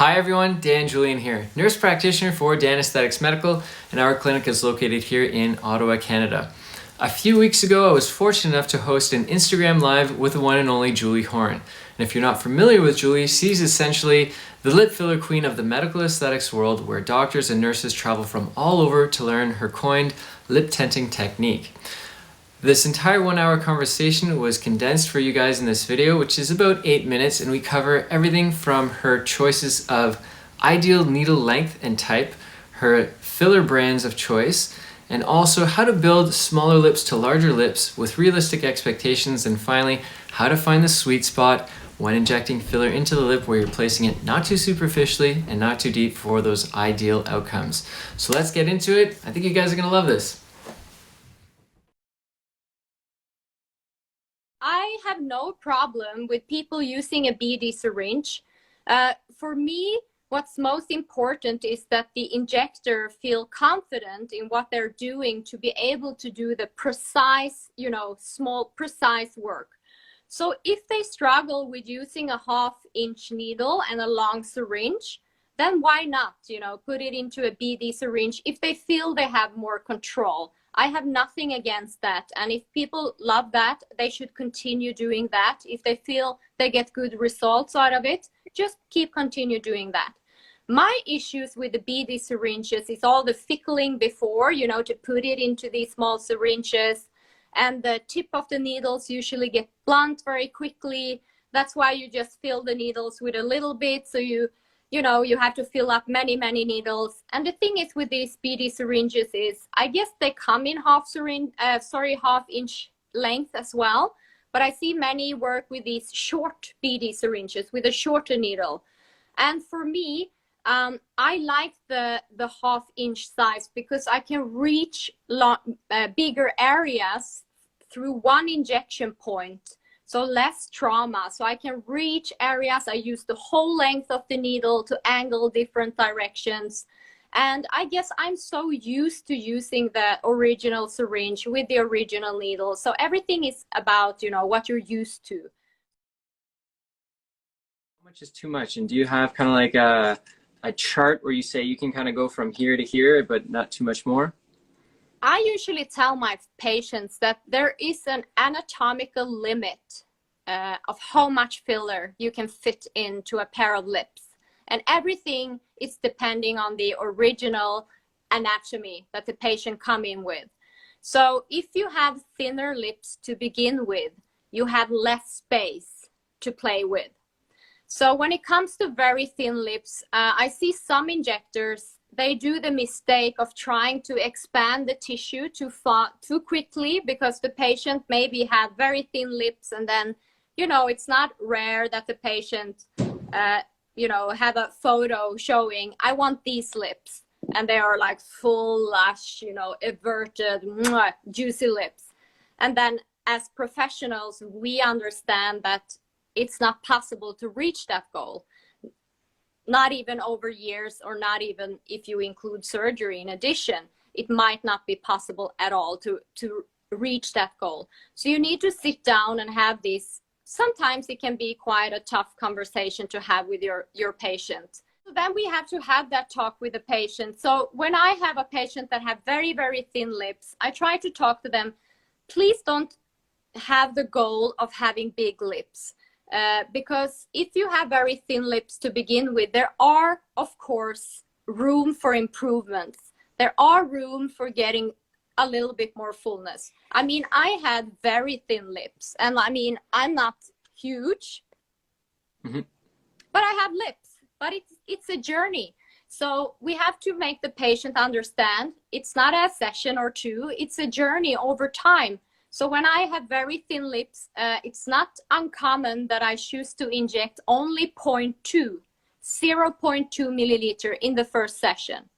Hi everyone, Dan Julian here, nurse practitioner for Danesthetics Medical, and our clinic is located here in Ottawa, Canada. A few weeks ago, I was fortunate enough to host an Instagram Live with the one and only Julie Horan. And if you're not familiar with Julie, she's essentially the lip filler queen of the medical aesthetics world, where doctors and nurses travel from all over to learn her coined lip tinting technique. This entire 1-hour conversation was condensed for you guys in this video, which is about 8 minutes, and we cover everything from her choices of ideal needle length and type, her filler brands of choice, and also how to build smaller lips to larger lips with realistic expectations, and finally, how to find the sweet spot when injecting filler into the lip where you're placing it not too superficially and not too deep for those ideal outcomes. So let's get into it. I think you guys are gonna love this. I have no problem with people using a BD syringe. For me, what's most important is that the injector feel confident in what they're doing to be able to do the precise, small, precise work. So if they struggle with using a 1/2-inch needle and a long syringe, then why not, put it into a BD syringe if they feel they have more control. I have nothing against that. And if people love that, they should continue doing that. If they feel they get good results out of it, just continue doing that. My issues with the BD syringes is all the fickling before, to put it into these small syringes. And the tip of the needles usually get blunt very quickly. That's why you just fill the needles with a little bit. So you have to fill up many needles. And the thing is with these BD syringes is, I guess they come in 1/2-inch length as well. But I see many work with these short BD syringes with a shorter needle. And for me, I like the 1/2-inch size because I can reach bigger areas through one injection point. So less trauma. So I can reach areas. I use the whole length of the needle to angle different directions. And I guess I'm so used to using the original syringe with the original needle. So everything is about, what you're used to. How much is too much? And do you have kind of like a chart where you say you can kind of go from here to here, but not too much more? I usually tell my patients that there is an anatomical limit of how much filler you can fit into a pair of lips. And everything is depending on the original anatomy that the patient come in with. So if you have thinner lips to begin with, you have less space to play with. So when it comes to very thin lips, I see some injectors, they do the mistake of trying to expand the tissue too quickly because the patient maybe have very thin lips, and then, it's not rare that the patient, have a photo showing, I want these lips. And they are like full, lush, everted, juicy lips. And then as professionals, we understand that it's not possible to reach that goal. Not even over years, or not even if you include surgery in addition, it might not be possible at all to reach that goal. So you need to sit down and have this. Sometimes it can be quite a tough conversation to have with your patient. So then we have to have that talk with the patient. So when I have a patient that have very thin lips, I try to talk to them, please don't have the goal of having big lips. Because if you have very thin lips to begin with, there are, of course, room for improvements. There are room for getting a little bit more fullness. I mean, I had very thin lips, and I'm not huge, but I have lips, but it's a journey. So we have to make the patient understand it's not a session or two, it's a journey over time. So when I have very thin lips, it's not uncommon that I choose to inject only 0.2 milliliter in the first session,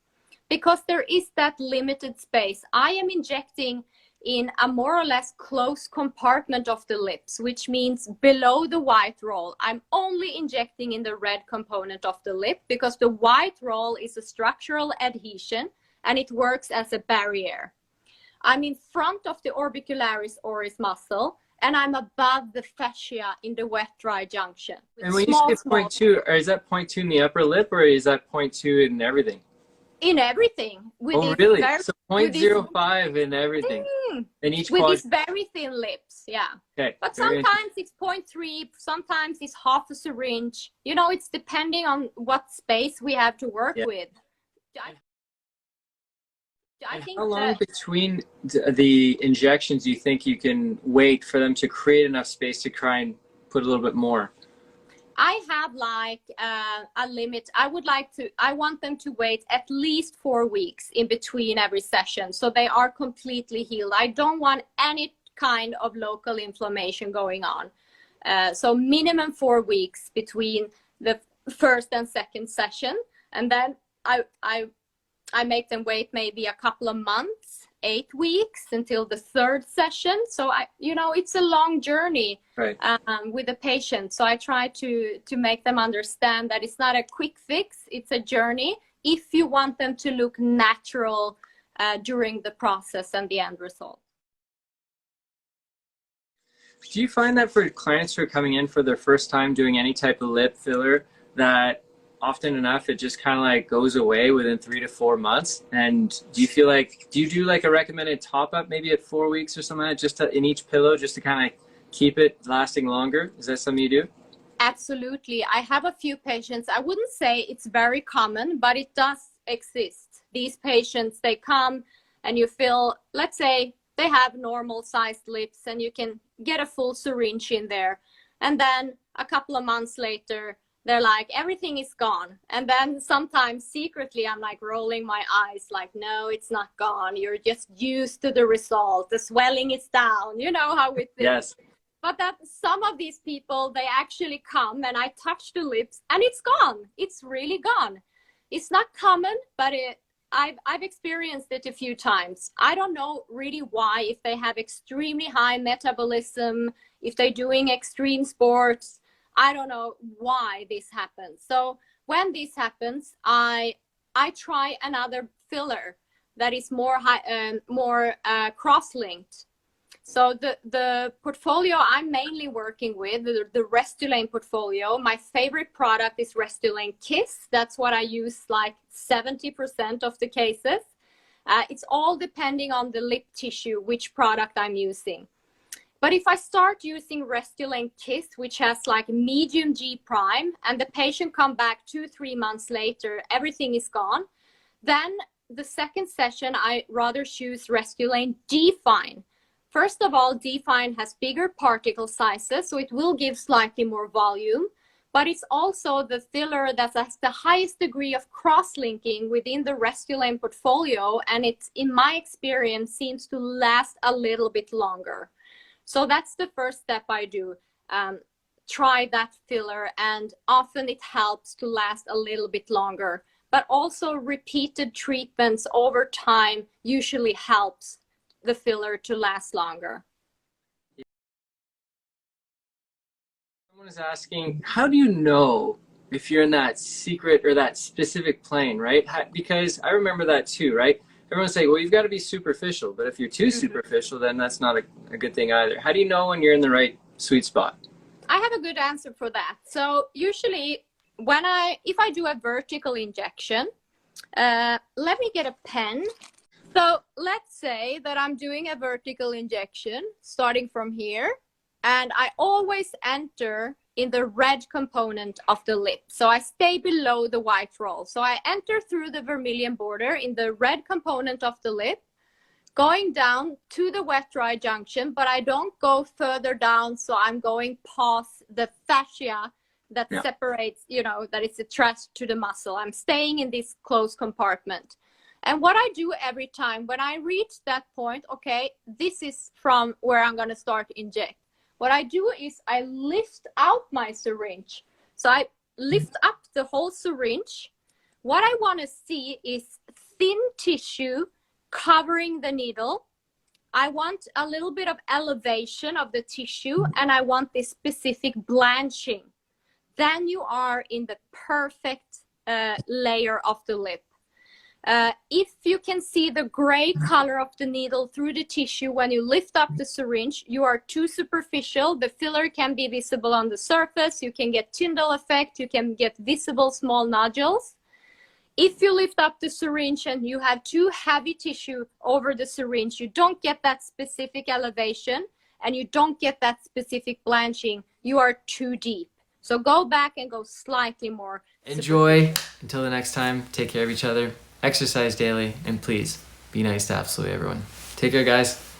because there is that limited space. I am injecting in a more or less close compartment of the lips, which means below the white roll. I'm only injecting in the red component of the lip because the white roll is a structural adhesion and it works as a barrier. I'm in front of the orbicularis oris muscle, and I'm above the fascia in the wet-dry junction. And when you say 0.2, or is that 0.2 in the upper lip, or is that 0.2 in everything? In everything. With oh, really? So 0.05 in everything. In each with these very thin lips, yeah. Okay. But sometimes it's 0.3, sometimes it's half a syringe. You know, it's depending on what space we have to work with. I think how long between the injections do you think you can wait for them to create enough space to try and put a little bit more? I have like a limit. I want them to wait at least 4 weeks in between every session, so they are completely healed. I don't want any kind of local inflammation going on. So minimum 4 weeks between the first and second session, and then I make them wait maybe a couple of months, 8 weeks until the third session. So it's a long journey, right, with the patient. So I try to make them understand that it's not a quick fix. It's a journey if you want them to look natural during the process and the end result. Do you find that for clients who are coming in for their first time doing any type of lip filler, that often enough it just kind of like goes away within 3 to 4 months? And do you do like a recommended top up maybe at 4 weeks or something like that, just in each pillow, just to kind of keep it lasting longer? Is that something you do? Absolutely. I have a few patients. I wouldn't say it's very common, but it does exist. These patients, they come and you feel, let's say they have normal sized lips and you can get a full syringe in there. And then a couple of months later, they're like, everything is gone. And then sometimes secretly, I'm like rolling my eyes like, no, it's not gone. You're just used to the result. The swelling is down. You know how we think. Yes. But that some of these people, they actually come and I touch the lips and it's gone. It's really gone. It's not common, but I've experienced it a few times. I don't know really why, if they have extremely high metabolism, if they're doing extreme sports. I don't know why this happens. So when this happens, I try another filler that is more cross-linked. So the portfolio I'm mainly working with, the Restylane portfolio, my favorite product is Restylane Kiss. That's what I use like 70% of the cases. It's all depending on the lip tissue, which product I'm using. But if I start using Restylane Kiss, which has like medium G prime, and the patient come back 2-3 months later, everything is gone, then the second session, I rather choose Restylane Define. First of all, Define has bigger particle sizes, so it will give slightly more volume, but it's also the filler that has the highest degree of cross-linking within the Restylane portfolio, and it, in my experience, seems to last a little bit longer. So that's the first step I do. Try that filler, and often it helps to last a little bit longer. But also repeated treatments over time usually helps the filler to last longer. Someone is asking, how do you know if you're in that secret or that specific plane, right? Because I remember that too, right? Everyone's saying, well, you've got to be superficial, but if you're too superficial, then that's not a good thing either. How do you know when you're in the right sweet spot? I have a good answer for that. So usually if I do a vertical injection, let me get a pen. So let's say that I'm doing a vertical injection starting from here, and I always enter in the red component of the lip. So I stay below the white roll. So I enter through the vermilion border in the red component of the lip, going down to the wet-dry junction, but I don't go further down. So I'm going past the fascia that separates, that it's attached to the muscle. I'm staying in this closed compartment. And what I do every time when I reach that point, okay, this is from where I'm going to start to inject. What I do is I lift out my syringe. So I lift up the whole syringe. What I want to see is thin tissue covering the needle. I want a little bit of elevation of the tissue, and I want this specific blanching. Then you are in the perfect layer of the lip. If you can see the gray color of the needle through the tissue when you lift up the syringe, you are too superficial. The filler can be visible on the surface. You can get Tyndall effect. You can get visible small nodules. If you lift up the syringe and you have too heavy tissue over the syringe, you don't get that specific elevation and you don't get that specific blanching. You are too deep. So go back and go slightly more. Enjoy. Until the next time, take care of each other, exercise daily, and please be nice to absolutely everyone. Take care, guys.